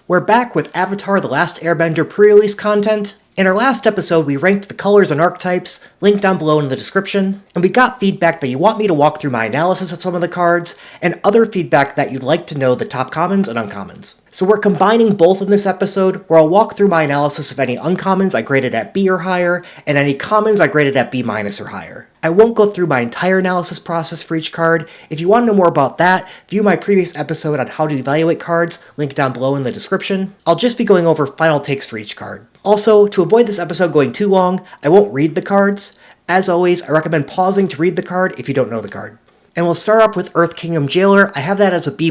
We're back with Avatar The Last Airbender pre-release content. In our last episode, we ranked the colors and archetypes, linked down below in the description, and we got feedback that you want me to walk through my analysis of some of the cards, and other feedback that you'd like to know the top commons and uncommons. So we're combining both in this episode, where I'll walk through my analysis of any uncommons I graded at B or higher, and any commons I graded at B- or higher. I won't go through my entire analysis process for each card. If you want to know more about that, view my previous episode on how to evaluate cards, linked down below in the description. I'll just be going over final takes for each card. Also, to avoid this episode going too long, I won't read the cards. As always, I recommend pausing to read the card if you don't know the card. And we'll start off with Earth Kingdom Jailer. I have that as a B+.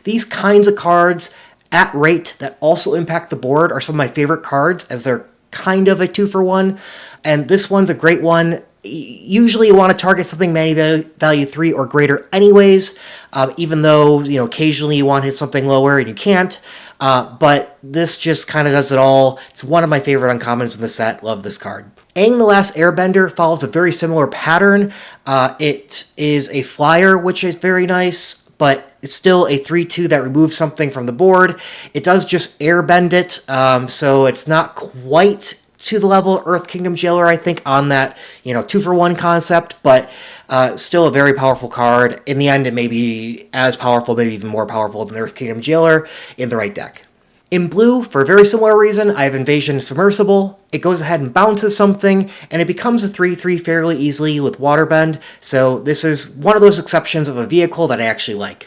These kinds of cards at rate that also impact the board are some of my favorite cards, as they're kind of a 2-for-1. And this one's a great one. Usually you want to target something mana value 3 or greater anyways, even though, occasionally you want to hit something lower and you can't. But this just kind of does it all. It's one of my favorite uncommons in the set. Love this card. Aang the Last Airbender follows a very similar pattern. It is a flyer, which is very nice, but it's still a 3-2 that removes something from the board. It does just airbend it, so it's not quite to the level of Earth Kingdom Jailer, I think, on that, 2-for-1 concept, but still a very powerful card. In the end, it may be as powerful, maybe even more powerful than Earth Kingdom Jailer in the right deck. In blue, for a very similar reason, I have Invasion Submersible. It goes ahead and bounces something, and it becomes a 3-3 fairly easily with Waterbend, so this is one of those exceptions of a vehicle that I actually like.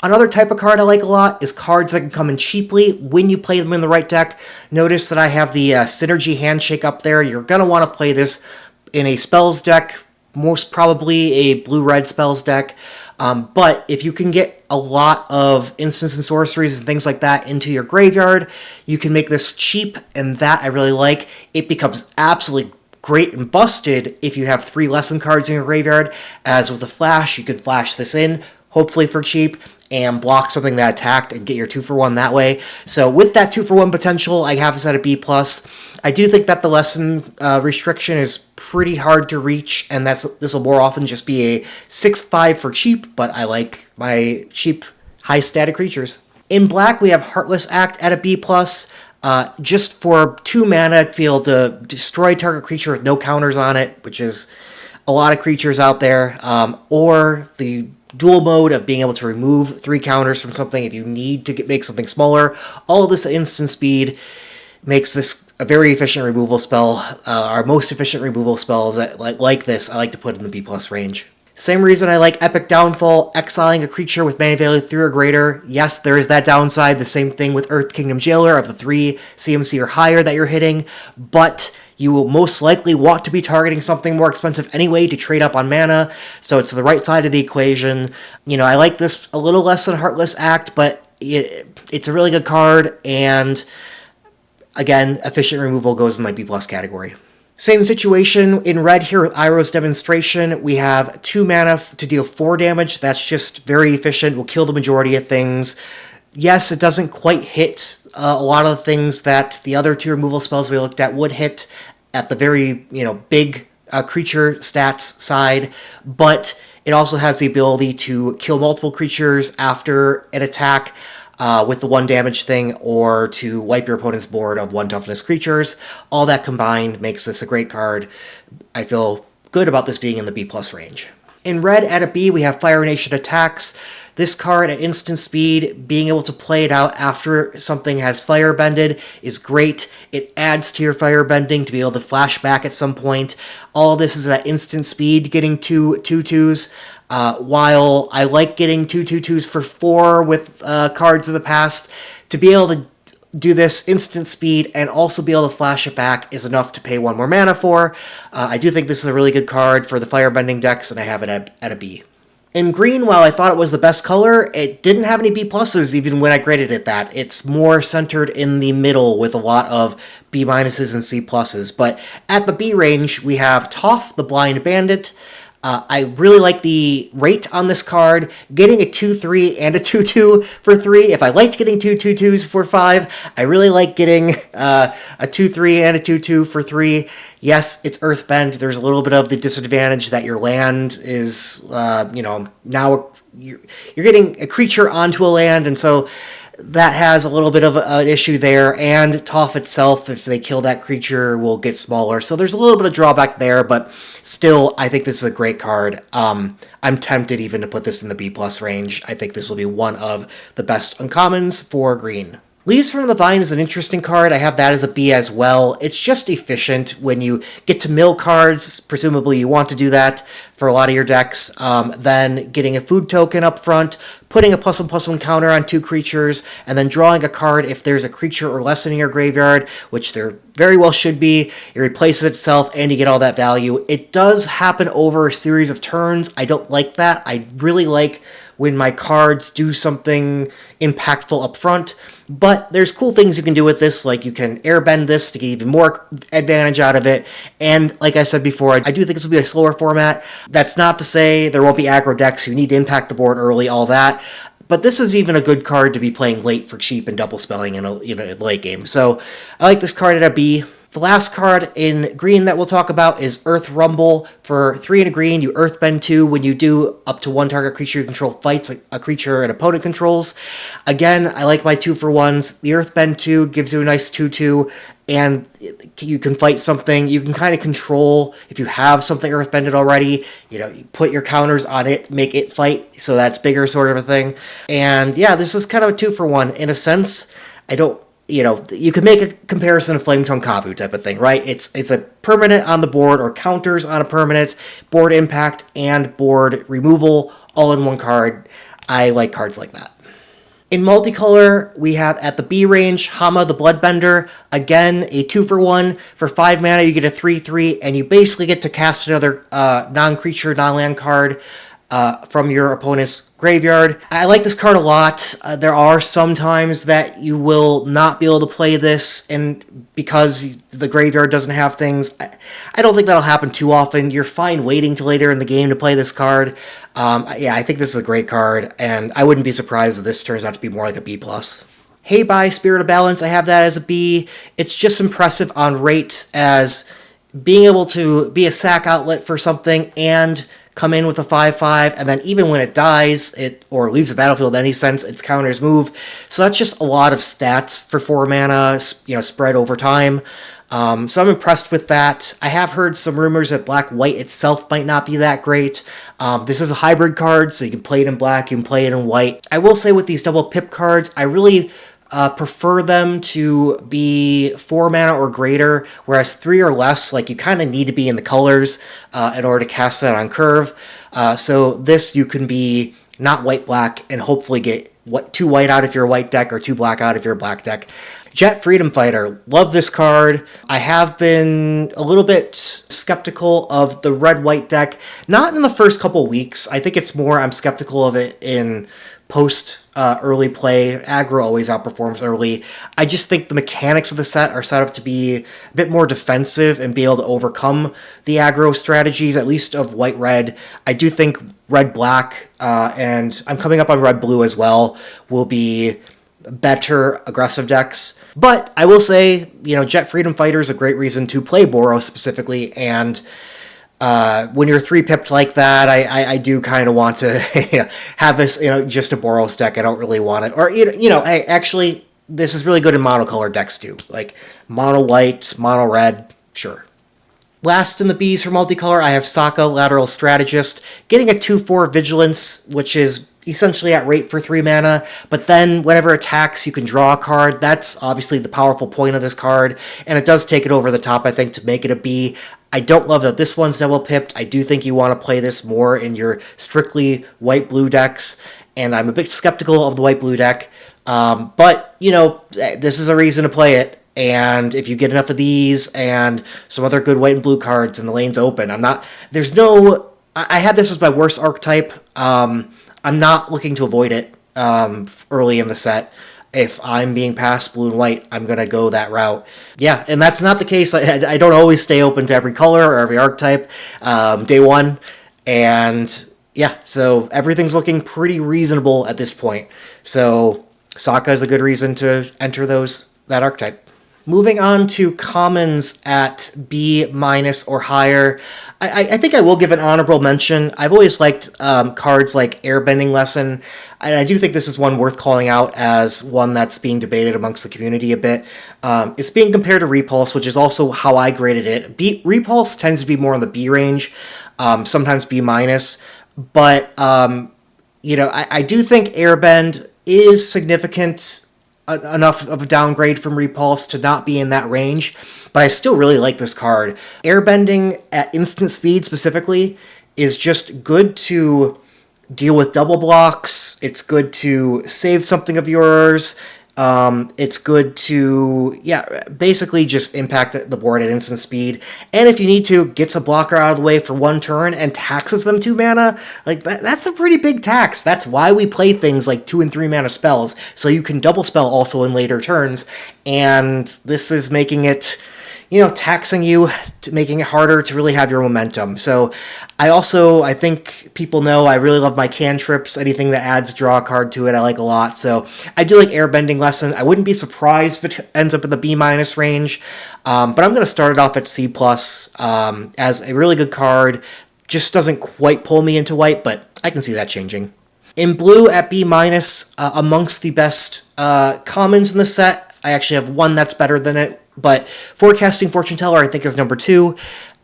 Another type of card I like a lot is cards that can come in cheaply when you play them in the right deck. Notice that I have the Synergy Handshake up there. You're going to want to play this in a spells deck, most probably a blue-red spells deck. But if you can get a lot of instants and sorceries and things like that into your graveyard, you can make this cheap, and that I really like. It becomes absolutely great and busted if you have 3 lesson cards in your graveyard. As with the Flash, you could flash this in, hopefully for cheap, and block something that attacked and get your 2-for-1 that way. So with that 2-for-1 potential, I have this at a B+. I do think that the lesson restriction is pretty hard to reach, and this will more often just be a 6-5 for cheap, but I like my cheap, high-static creatures. In black, we have Heartless Act at a B+. Just for 2 mana, to be able to destroy target creature with no counters on it, which is a lot of creatures out there, or the dual mode of being able to remove 3 counters from something if you need to make something smaller. All of this at instant speed makes this a very efficient removal spell. Our most efficient removal spells like this, I like to put in the B+ range. Same reason I like Epic Downfall, exiling a creature with mana value 3 or greater. Yes, there is that downside, the same thing with Earth Kingdom Jailer of the 3 CMC or higher that you're hitting, but you will most likely want to be targeting something more expensive anyway to trade up on mana, so it's the right side of the equation. I like this a little less than Heartless Act, but it's a really good card, and again, efficient removal goes in my B+ category. Same situation in red here with Iroh's Demonstration. We have 2 mana to deal 4 damage. That's just very efficient, will kill the majority of things. Yes, it doesn't quite hit a lot of the things that the other 2 removal spells we looked at would hit at the very, big creature stats side, but it also has the ability to kill multiple creatures after an attack with the 1 damage thing, or to wipe your opponent's board of 1 toughness creatures. All that combined makes this a great card. I feel good about this being in the B+ range. In red, at a B, we have Fire Nation Attacks. This card at instant speed, being able to play it out after something has firebended is great. It adds to your firebending to be able to flash back at some point. All this is at instant speed, getting 2 2/2s. While I like getting 2 2/2s for 4 with cards of the past, to be able to do this instant speed and also be able to flash it back is enough to pay 1 more mana for. I do think this is a really good card for the firebending decks, and I have it at a B. In green, while I thought it was the best color, it didn't have any B+ even when I graded it that. It's more centered in the middle with a lot of B- and C+. But at the B range, we have Toph, the Blind Bandit. I really like the rate on this card. Getting a 2-3 and a 2-2 for 3. If I liked getting 2 2/2s for 5, I really like getting a 2-3 and a 2-2 for 3. Yes, it's Earthbend. There's a little bit of the disadvantage that your land is, now you're getting a creature onto a land, and so that has a little bit of an issue there, and Toph itself, if they kill that creature, will get smaller. So there's a little bit of drawback there, but still, I think this is a great card. I'm tempted even to put this in the B+ range. I think this will be one of the best uncommons for green. Leaves from the Vine is an interesting card. I have that as a B as well. It's just efficient when you get to mill cards. Presumably you want to do that for a lot of your decks. Then getting a food token up front, putting a +1/+1 counter on 2 creatures, and then drawing a card if there's a creature or less in your graveyard, which there very well should be. It replaces itself and you get all that value. It does happen over a series of turns. I don't like that. I really like when my cards do something impactful up front. But there's cool things you can do with this, like you can airbend this to get even more advantage out of it. And like I said before, I do think this will be a slower format. That's not to say there won't be aggro decks who need to impact the board early, all that. But this is even a good card to be playing late for cheap and double spelling in a late game. So I like this card at a B. The last card in green that we'll talk about is Earth Rumble. For 3 and a green, you Earthbend 2. When you do, up to 1 target creature you control fights a creature an opponent controls. Again, I like my 2-for-1s. The Earthbend 2 gives you a nice 2/2, and you can fight something. You can kind of control, if you have something Earthbended already, you put your counters on it, make it fight, so that's bigger sort of a thing. And yeah, this is kind of a 2-for-1. In a sense, you could make a comparison of Flametongue Kavu type of thing, right? It's a permanent on the board or counters on a permanent, board impact and board removal all in one card. I like cards like that. In multicolor, we have at the B range, Hama the Bloodbender. Again, a 2-for-1. For 5 mana, you get a 3/3, and you basically get to cast another non-creature, non-land card from your opponent's graveyard. I like this card a lot. There are some times that you will not be able to play this, and because the graveyard doesn't have things, I don't think that'll happen too often. You're fine waiting till later in the game to play this card. Yeah, I think this is a great card, and I wouldn't be surprised if this turns out to be more like a B+. Hey Bye, Spirit of Balance, I have that as a B. It's just impressive on rate as being able to be a sack outlet for something and come in with a 5/5, and then even when it dies, or leaves the battlefield in any sense, its counters move. So that's just a lot of stats for 4 mana, spread over time. So I'm impressed with that. I have heard some rumors that black-white itself might not be that great. This is a hybrid card, so you can play it in black, you can play it in white. I will say with these double pip cards, I really prefer them to be 4 mana or greater, whereas 3 or less, you kind of need to be in the colors in order to cast that on curve. So this, you can be not white-black and hopefully get 2 white out if you're a white deck or 2 black out if you're a black deck. Jet Freedom Fighter, love this card. I have been a little bit skeptical of the red-white deck, not in the first couple weeks. I think it's more I'm skeptical of it in post early play. Aggro always outperforms early. I just think the mechanics of the set are set up to be a bit more defensive and be able to overcome the aggro strategies, at least of white-red. I do think red-black, and I'm coming up on red-blue as well, will be better aggressive decks. But I will say, Jet Freedom Fighter is a great reason to play Boros specifically, and when you're 3-pipped like that, I do kind of want to have this, just a Boros deck. I don't really want it. Or, hey, actually, this is really good in monocolor decks too. Like mono white, mono red, sure. Last in the Bs for multicolor, I have Sokka, Lateral Strategist, getting a 2/4 Vigilance, which is essentially at rate for 3 mana, but then whenever it attacks, you can draw a card. That's obviously the powerful point of this card, and it does take it over the top, I think, to make it a B. I don't love that this one's double pipped. I do think you want to play this more in your strictly white-blue decks, and I'm a bit skeptical of the white-blue deck, but, this is a reason to play it. And if you get enough of these and some other good white and blue cards and the lane's open, I had this as my worst archetype. I'm not looking to avoid it early in the set. If I'm being passed blue and white, I'm going to go that route. Yeah, and that's not the case. I don't always stay open to every color or every archetype day one. And yeah, so everything's looking pretty reasonable at this point. So Sokka is a good reason to enter that archetype. Moving on to commons at B minus or higher, I think I will give an honorable mention. I've always liked cards like Airbending Lesson, and I do think this is one worth calling out as one that's being debated amongst the community a bit. It's being compared to Repulse, which is also how I graded it. Repulse tends to be more in the B range, sometimes B minus, but I do think Airbend is significant enough of a downgrade from Repulse to not be in that range, but I still really like this card. Airbending at instant speed specifically is just good to deal with double blocks. It's good to save something of yours. It's good to, basically just impact the board at instant speed. And if you need to, gets a blocker out of the way for one turn and taxes them 2 mana. Like, that's a pretty big tax. That's why we play things like 2 and 3 mana spells, so you can double spell also in later turns. And this is making it, taxing you, making it harder to really have your momentum. So I think people know I really love my cantrips. Anything that adds draw a card to it, I like a lot. So I do like Airbending Lesson. I wouldn't be surprised if it ends up in the B minus range, but I'm going to start it off at C plus as a really good card. Just doesn't quite pull me into white, but I can see that changing. In blue at B minus, amongst the best commons in the set, I actually have one that's better than it. But Forecasting Fortune Teller, I think, is number 2.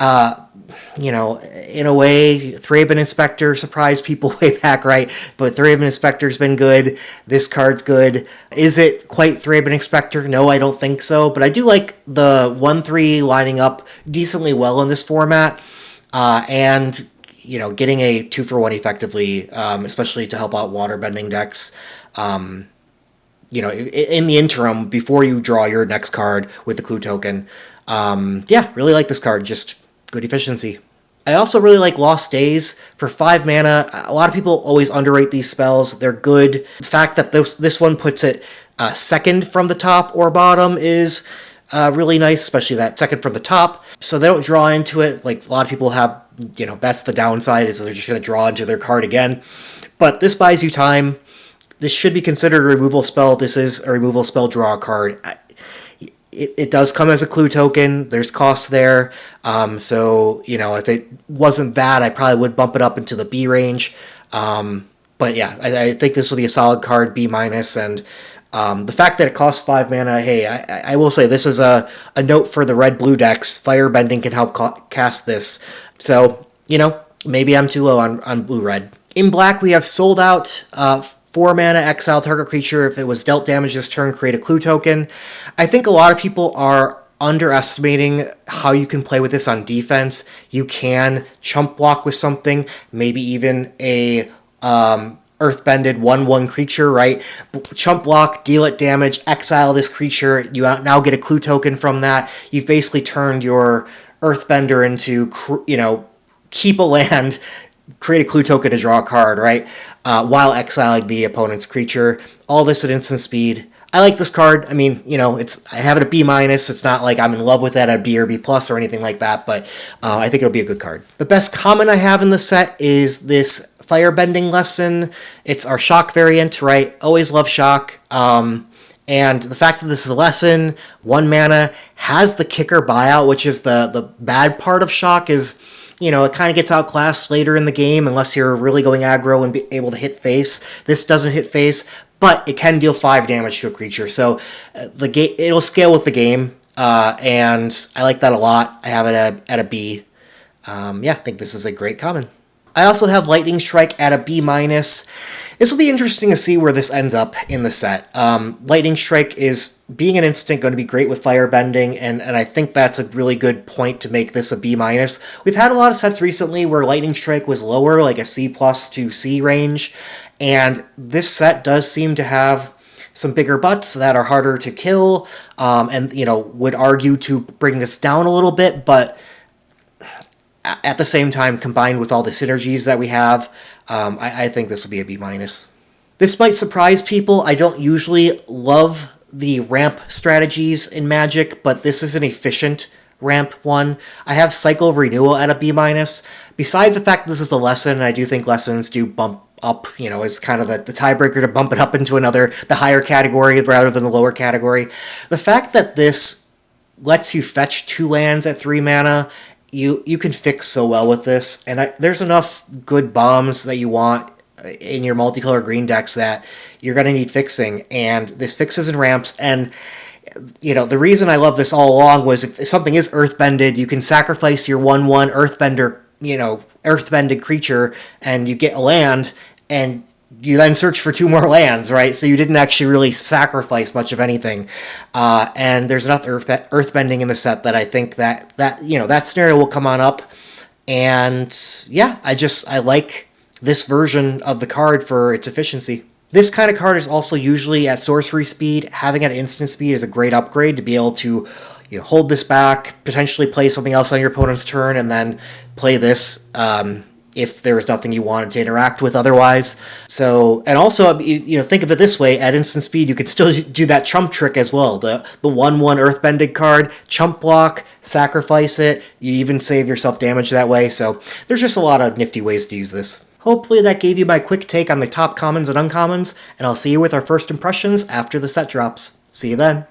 In a way, Thraben Inspector surprised people way back, right? But Thraben Inspector's been good. This card's good. Is it quite Thraben Inspector? No, I don't think so. But I do like the 1-3 lining up decently well in this format. And getting a 2-for-1 effectively, especially to help out waterbending decks. In the interim, before you draw your next card with the clue token. Really like this card. Just good efficiency. I also really like Lost Days for 5 mana. A lot of people always underrate these spells. They're good. The fact that this one puts it second from the top or bottom is really nice, especially that second from the top. So they don't draw into it. Like a lot of people have, that's the downside, is they're just going to draw into their card again. But this buys you time. This should be considered a removal spell. This is a removal spell, draw a card. It does come as a clue token. There's cost there. So, if it wasn't that, I probably would bump it up into the B range. But yeah, I think this will be a solid card, B minus. And the fact that it costs 5 mana, hey, I will say this is a note for the red-blue decks. Firebending can help cast this. So, maybe I'm too low on blue-red. In black, we have Sold Out. 4 mana, exile target creature. If it was dealt damage this turn, create a clue token. I think a lot of people are underestimating how you can play with this on defense. You can chump block with something, maybe even a earthbended 1/1 creature, right? Chump block, deal it damage, exile this creature. You now get a clue token from that. You've basically turned your earthbender into, keep a land, create a clue token to draw a card, right? While exiling the opponent's creature. All this at instant speed. I like this card. I mean, I have it at B minus. It's not like I'm in love with it at B or B plus or anything like that, but I think it'll be a good card. The best common I have in the set is this Firebending Lesson. It's our Shock variant, right? Always love Shock. And the fact that this is a lesson, 1 mana, has the kicker buyout, which is the bad part of Shock, is it kind of gets outclassed later in the game unless you're really going aggro and be able to hit face. This doesn't hit face, but it can deal 5 damage to a creature. So it'll scale with the game, and I like that a lot. I have it at a B. I think this is a great common. I also have Lightning Strike at a B minus. This will be interesting to see where this ends up in the set. Lightning Strike is, being an instant, going to be great with Firebending, and I think that's a really good point to make this a B minus. We've had a lot of sets recently where Lightning Strike was lower, like a C plus to C range, and this set does seem to have some bigger butts that are harder to kill, and would argue to bring this down a little bit, but at the same time, combined with all the synergies that we have, I think this will be a B minus. This might surprise people. I don't usually love the ramp strategies in Magic, but this is an efficient ramp one. I have Cycle of Renewal at a B minus. Besides the fact that this is a lesson, and I do think lessons do bump up, is kind of the tiebreaker to bump it up into the higher category rather than the lower category. The fact that this lets you fetch 2 lands at 3 mana. You can fix so well with this, and there's enough good bombs that you want in your multicolor green decks that you're going to need fixing, and this fixes and ramps. And the reason I love this all along was if something is earthbended, you can sacrifice your 1/1 earthbender, earthbended creature, and you get a land, and you then search for 2 more lands, right? So you didn't actually really sacrifice much of anything. And there's enough earthbending in the set that I think that scenario will come on up. And yeah, I like this version of the card for its efficiency. This kind of card is also usually at sorcery speed. Having it at instant speed is a great upgrade to be able to hold this back, potentially play something else on your opponent's turn, and then play this if there was nothing you wanted to interact with otherwise. So, and also, think of it this way, at instant speed, you could still do that chump trick as well. The 1/1 earthbended card, chump block, sacrifice it, you even save yourself damage that way. So there's just a lot of nifty ways to use this. Hopefully that gave you my quick take on the top commons and uncommons, and I'll see you with our first impressions after the set drops. See you then.